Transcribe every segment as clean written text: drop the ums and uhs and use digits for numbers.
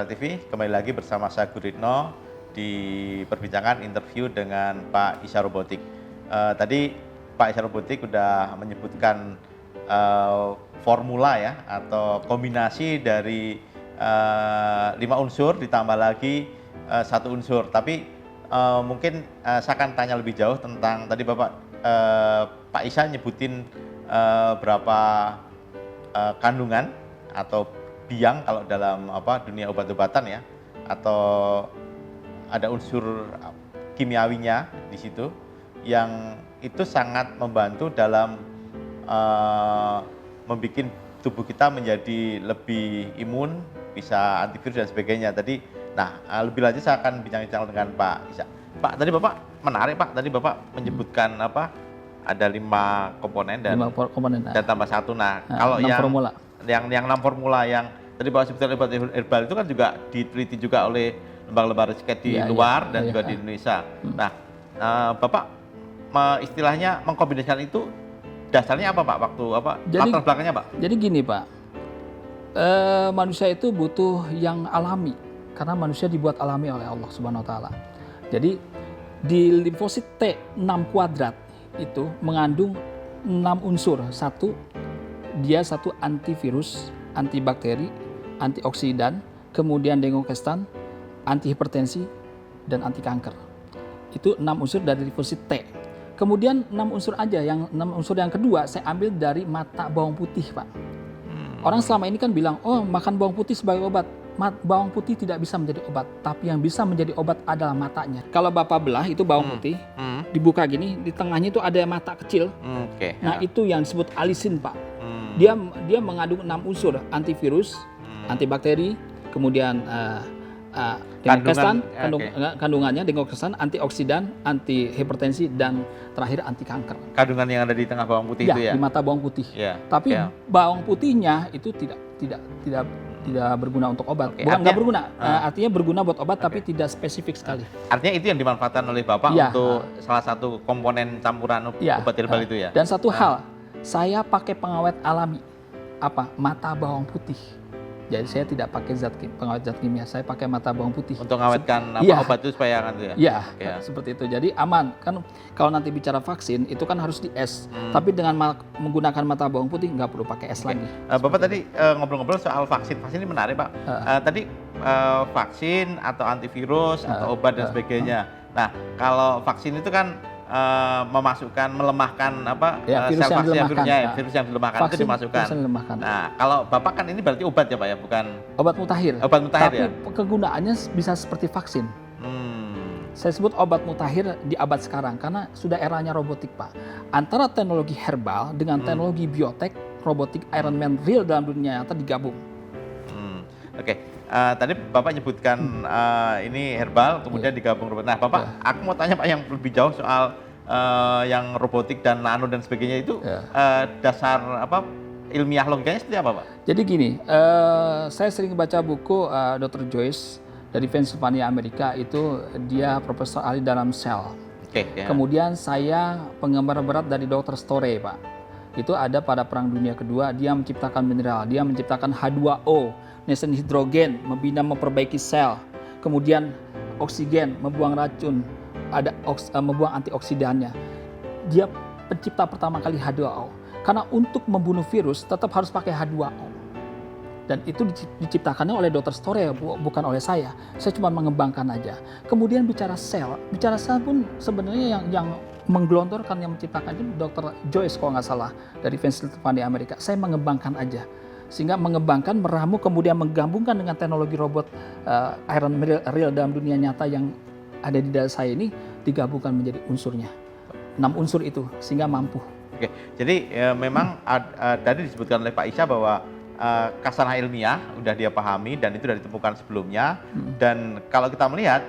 FL TV, kembali lagi bersama saya Guritno di perbincangan interview dengan Pak Isya Robotik. Tadi Pak Isya Robotik sudah menyebutkan formula ya, atau kombinasi dari 5 unsur ditambah lagi 1 unsur. Tapi mungkin saya akan tanya lebih jauh tentang tadi Pak Isya nyebutin berapa kandungan atau biang kalau dalam dunia obat-obatan ya, atau ada unsur kimiawinya di situ yang itu sangat membantu dalam membuat tubuh kita menjadi lebih imun, bisa antivirus dan sebagainya. Tadi, lebih lanjut saya akan bincang-bincang dengan Pak Isya. Pak, tadi Bapak menarik Pak, tadi Bapak menyebutkan ada 5 komponen dan 5 komponen. Dan tambah 1. Kalau 6 formula. Yang 6 formula yang tadi Bapak sebutkan obat herbal itu kan juga diteliti juga oleh lembaga-lembaga riset di luar dan juga di Indonesia. Bapak istilahnya mengkombinasikan itu dasarnya apa Pak? Latar belakangnya Pak? Jadi gini Pak, manusia itu butuh yang alami karena manusia dibuat alami oleh Allah Subhanahu Wa Taala. Jadi di limfosit T6 kuadrat itu mengandung 6 unsur. Dia satu antivirus, antibakteri, antioksidan, kemudian desinfektan, anti hipertensi, dan anti kanker. Itu 6 unsur dari limfosit T. Kemudian 6 unsur aja, yang 6 unsur yang kedua saya ambil dari mata bawang putih Pak. Orang selama ini kan bilang, oh makan bawang putih sebagai obat. Bawang putih tidak bisa menjadi obat, tapi yang bisa menjadi obat adalah matanya. Kalau Bapak belah itu bawang putih, dibuka gini, di tengahnya itu ada mata kecil. Itu yang disebut alisin Pak. Dia mengandung 6 unsur, antivirus, antibakteri, kemudian kandungannya desinfektan, antioksidan, anti hipertensi, dan terakhir anti kanker. Kandungan yang ada di tengah bawang putih itu ya? Di mata bawang putih. Tapi bawang putihnya itu tidak berguna untuk obat. Bukan nggak berguna, artinya berguna buat obat tapi tidak spesifik sekali. Artinya itu yang dimanfaatkan oleh Bapak untuk salah satu komponen campuran obat herbal itu ya? Dan satu hal, saya pakai pengawet alami. Mata bawang putih. Jadi saya tidak pakai pengawet zat kimia, saya pakai mata bawang putih. Untuk mengawetkan obat itu supaya kan ya? Iya, seperti itu. Jadi aman. Kan kalau nanti bicara vaksin itu kan harus di es. Tapi dengan menggunakan mata bawang putih nggak perlu pakai es lagi. Bapak tadi ngobrol-ngobrol soal vaksin. Vaksin ini menarik Pak. Tadi vaksin atau antivirus atau obat dan sebagainya. Nah, kalau vaksin itu kan melemahkan virus yang dilemahkan itu dimasukkan. Nah, kalau Bapak kan ini berarti obat ya Pak ya, bukan obat mutakhir. Obat mutakhir. Tapi kegunaannya bisa seperti vaksin. Saya sebut obat mutakhir di abad sekarang karena sudah eranya robotik Pak. Antara teknologi herbal dengan teknologi biotek, robotik Iron Man real dalam dunia nyata digabung. Tadi Bapak nyebutkan ini herbal, kemudian digabung robot. Nah, Bapak, aku mau tanya Pak yang lebih jauh soal yang robotik dan nano dan sebagainya itu dasar ilmiah logikanya seperti apa Pak? Jadi gini, saya sering baca buku Dr. Joyce dari Pennsylvania, Amerika. Itu dia profesor ahli dalam sel. Kemudian saya penggemar berat dari Dr. Storey Pak. Itu ada pada Perang Dunia Kedua, dia menciptakan mineral, dia menciptakan H2O, nitrogen hidrogen, membina memperbaiki sel, kemudian oksigen, membuang racun, ada membuang antioksidannya. Dia pencipta pertama kali H2O. Karena untuk membunuh virus tetap harus pakai H2O. Dan itu diciptakannya oleh Dr. Storey, bukan oleh saya. Saya cuma mengembangkan aja. Kemudian bicara sel pun sebenarnya yang menggelontorkan, yang menciptakan itu Dr. Joyce kalau nggak salah dari Pennsylvania, Amerika. Saya mengembangkan aja. Sehingga mengembangkan, meramu, kemudian menggabungkan dengan teknologi robot Iron Man real dalam dunia nyata yang ada di dalam saya ini, digabungkan menjadi unsurnya. 6 unsur itu, sehingga mampu. Jadi memang tadi disebutkan oleh Pak Isya bahwa kasanah ilmiah udah dia pahami dan itu sudah ditemukan sebelumnya. Dan kalau kita melihat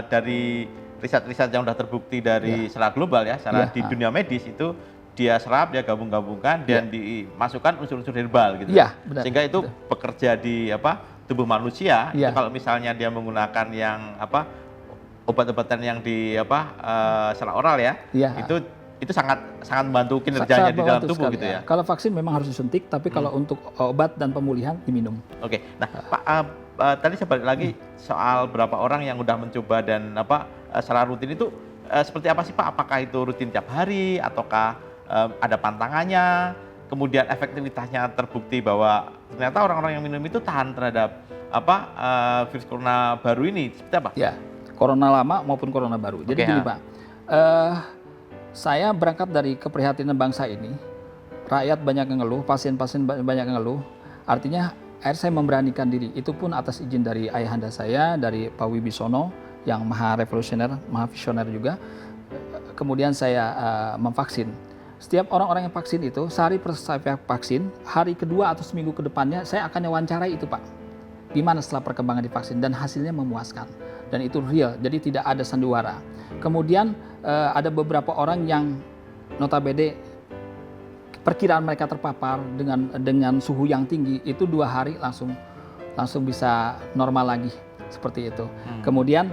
dari riset-riset yang sudah terbukti dari secara global ya, secara di dunia medis itu dia serap, dia gabung-gabungkan dan dimasukkan unsur-unsur herbal gitu. Benar, sehingga itu bekerja di tubuh manusia. Itu kalau misalnya dia menggunakan yang obat-obatan yang di secara oral ya, itu sangat membantu kinerjanya di dalam tubuh gitu ya. Kalau vaksin memang harus disuntik, tapi kalau untuk obat dan pemulihan diminum. Nah Pak, tadi saya balik lagi soal berapa orang yang udah mencoba dan secara rutin itu seperti apa sih Pak? Apakah itu rutin tiap hari ataukah ada pantangannya? Kemudian efektivitasnya terbukti bahwa ternyata orang-orang yang minum itu tahan terhadap virus corona baru ini, seperti apa? Ya, corona lama maupun corona baru. Jadi gini Pak, saya berangkat dari keprihatinan bangsa ini, rakyat banyak yang ngeluh, pasien-pasien banyak yang ngeluh, artinya akhirnya saya memberanikan diri, itu pun atas izin dari ayahanda saya, dari Pak Wibisono, yang maha revolusioner, maha visioner juga, kemudian saya memvaksin. Setiap orang-orang yang vaksin itu, sehari saya vaksin, hari kedua atau seminggu ke depannya, saya akan wawancarai itu Pak. Gimana setelah perkembangan divaksin, dan hasilnya memuaskan. Dan itu real, jadi tidak ada sandiwara. Kemudian ada beberapa orang yang notabene perkiraan mereka terpapar dengan suhu yang tinggi, itu 2 hari langsung bisa normal lagi, seperti itu. Kemudian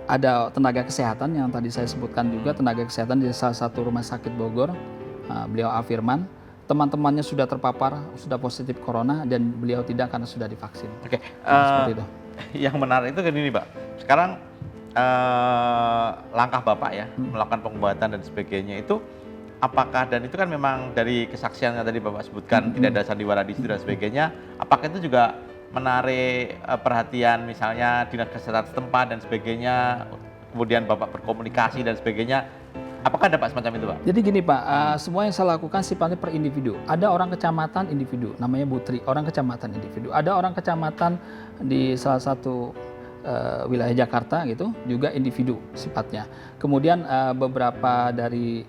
ada tenaga kesehatan yang tadi saya sebutkan juga, tenaga kesehatan di salah satu rumah sakit Bogor, beliau afirman teman-temannya sudah terpapar, sudah positif corona, dan beliau tidak karena sudah divaksin. Oke, seperti itu. Yang menarik itu kan ini Pak, sekarang langkah Bapak ya, melakukan pengobatan dan sebagainya itu, apakah, dan itu kan memang dari kesaksian yang tadi Bapak sebutkan, tidak ada sandiwara di situ dan sebagainya, apakah itu juga menarik perhatian misalnya dinas kesehatan setempat dan sebagainya, kemudian Bapak berkomunikasi dan sebagainya, apakah ada Pak semacam itu Pak? Jadi gini Pak, semua yang saya lakukan sifatnya per individu. Ada orang kecamatan individu, namanya Butri, orang kecamatan individu. Ada orang kecamatan di salah satu wilayah Jakarta gitu, juga individu sifatnya. Kemudian beberapa dari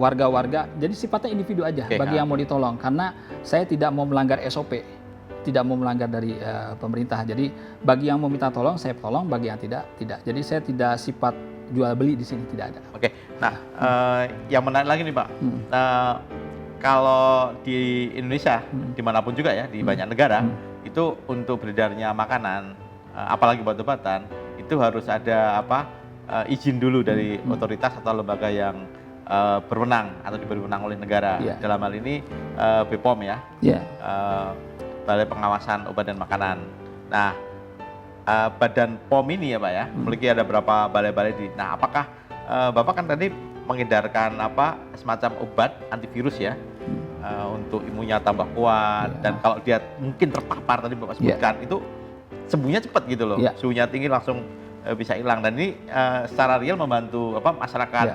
warga-warga, jadi sifatnya individu aja bagi yang mau ditolong. Karena saya tidak mau melanggar SOP, tidak mau melanggar dari pemerintah. Jadi bagi yang mau minta tolong, saya tolong, bagi yang tidak. Jadi saya tidak sifat jual beli di sini, tidak ada. Oke, nah yang menarik lagi nih Pak, kalau di Indonesia, dimanapun juga ya, di banyak negara, itu untuk beredarnya makanan, apalagi obat-obatan, itu harus ada izin dulu dari otoritas atau lembaga yang berwenang atau diberi wenang oleh negara. Dalam hal ini BPOM ya. Balai Pengawasan Obat dan Makanan. Nah, Badan POM ini ya Pak ya, memiliki ada berapa balai-balai di. Nah, apakah Bapak kan tadi mengedarkan semacam obat antivirus ya, untuk imunnya tambah kuat, dan kalau dia mungkin terpapar tadi Bapak sebutkan, itu sembuhnya cepat gitu loh, suhunya tinggi langsung bisa hilang, dan ini secara real membantu masyarakat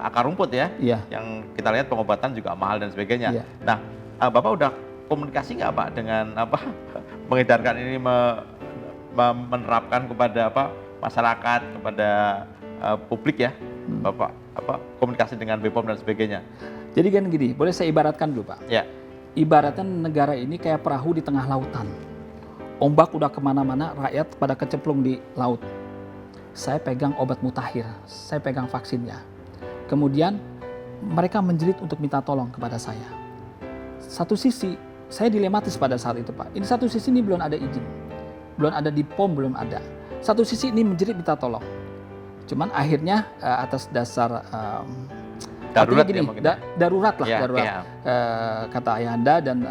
akar rumput ya, yang kita lihat pengobatan juga mahal dan sebagainya. Nah, Bapak udah komunikasi nggak Pak dengan mengedarkan ini, menerapkan kepada masyarakat, kepada publik ya, Bapak komunikasi dengan BPOM dan sebagainya? Jadi kan gini, boleh saya ibaratkan dulu Pak? Ya. Ibaratkan negara ini kayak perahu di tengah lautan. Ombak udah kemana-mana, rakyat pada kecemplung di laut. Saya pegang obat mutakhir, saya pegang vaksinnya. Kemudian mereka menjerit untuk minta tolong kepada saya. Satu sisi, saya dilematis pada saat itu Pak. Ini satu sisi ini belum ada izin, belum ada di POM, belum ada. Satu sisi ini menjerit minta tolong. Cuman akhirnya atas dasar darurat gini, darurat lah, darurat. Kata ayahanda dan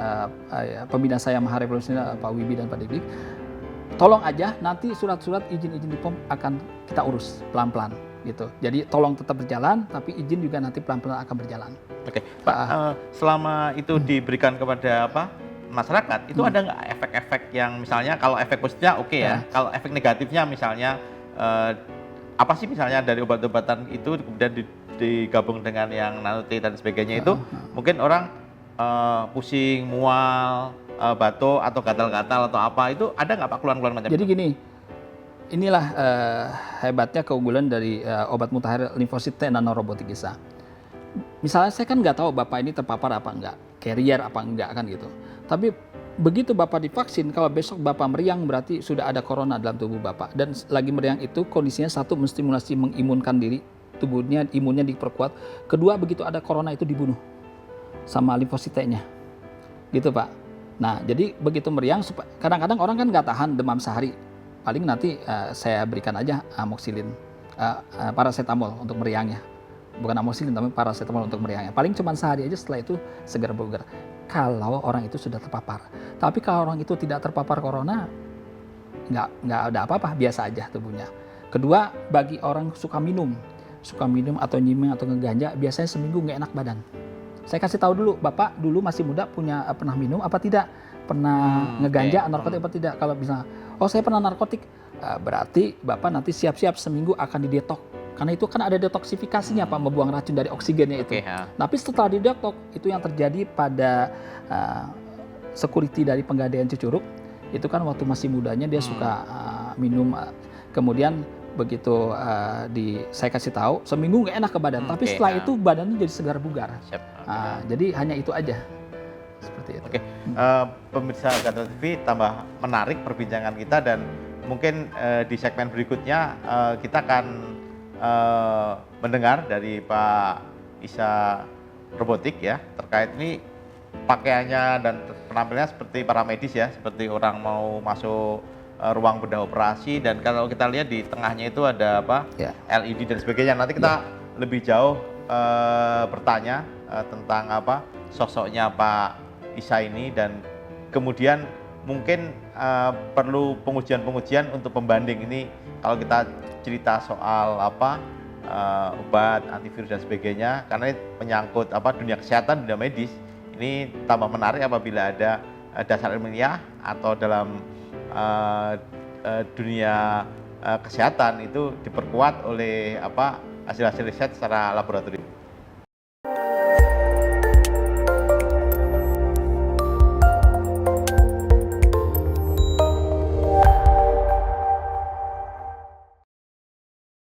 pembina saya Maha Revolusioner Pak Wibi dan Pak Dikdik, tolong aja, nanti surat-surat izin-izin di POM akan kita urus pelan-pelan gitu. Jadi tolong tetap berjalan, tapi izin juga nanti pelan-pelan akan berjalan. Oke, Pak, selama itu diberikan kepada masyarakat, itu ada nggak efek-efek yang misalnya, kalau efek positifnya oke ya, kalau efek negatifnya misalnya apa sih misalnya dari obat-obatan itu kemudian digabung dengan yang nano-T dan sebagainya, itu mungkin orang pusing, mual, batuk atau gatal-gatal atau apa, itu ada nggak Pak keluhan-keluhan macam itu? Jadi gini, inilah hebatnya keunggulan dari obat mutakhir limfosit T nanorobotik Isa. Misalnya saya kan nggak tahu Bapak ini terpapar apa enggak, carrier apa enggak kan gitu. Tapi begitu Bapak divaksin, kalau besok Bapak meriang berarti sudah ada corona dalam tubuh Bapak. Dan lagi meriang itu kondisinya satu, menstimulasi mengimunkan diri, tubuhnya imunnya diperkuat. Kedua, begitu ada corona itu dibunuh sama limfosit T-nya. Gitu Pak. Nah, jadi begitu meriang, kadang-kadang orang kan nggak tahan demam sehari. Paling nanti saya berikan aja amoxicillin, paracetamol untuk meriangnya. Bukan amoxicillin, tapi paracetamol untuk meriangnya. Paling cuma sehari aja, setelah itu segar bugar. Kalau orang itu sudah terpapar. Tapi kalau orang itu tidak terpapar corona, nggak ada apa-apa, biasa aja tubuhnya. Kedua, bagi orang suka minum atau nyimeng atau ngeganja, biasanya seminggu nggak enak badan. Saya kasih tahu dulu, Bapak dulu masih muda pernah minum apa tidak? Pernah ngeganja, narkotik apa tidak? Kalau bisa, oh saya pernah narkotik, berarti Bapak nanti siap-siap seminggu akan didetok. Karena itu kan ada detoksifikasinya Pak, membuang racun dari oksigennya itu. Tapi setelah didetok, itu yang terjadi pada security dari Pegadaian Cicurug, itu kan waktu masih mudanya dia suka minum, kemudian begitu saya kasih tahu seminggu nggak enak ke badan, tapi setelah itu badannya jadi segar bugar. Jadi hanya itu aja, seperti itu. Pemirsa Gatra TV, tambah menarik perbincangan kita, dan mungkin di segmen berikutnya kita akan mendengar dari Pak Isha Robotik ya, terkait ini pakaiannya dan penampilannya seperti para medis ya, seperti orang mau masuk ruang bedah operasi, dan kalau kita lihat di tengahnya itu ada apa, LED dan sebagainya. Nanti kita lebih jauh bertanya tentang apa sosoknya Pak Isha ini, dan kemudian mungkin perlu pengujian untuk pembanding ini. Kalau kita cerita soal apa obat antivirus dan sebagainya, karena ini menyangkut apa dunia kesehatan, dunia medis, ini tambah menarik apabila ada dasar ilmiah atau dalam dunia kesehatan itu diperkuat oleh apa hasil-hasil riset secara laboratorium.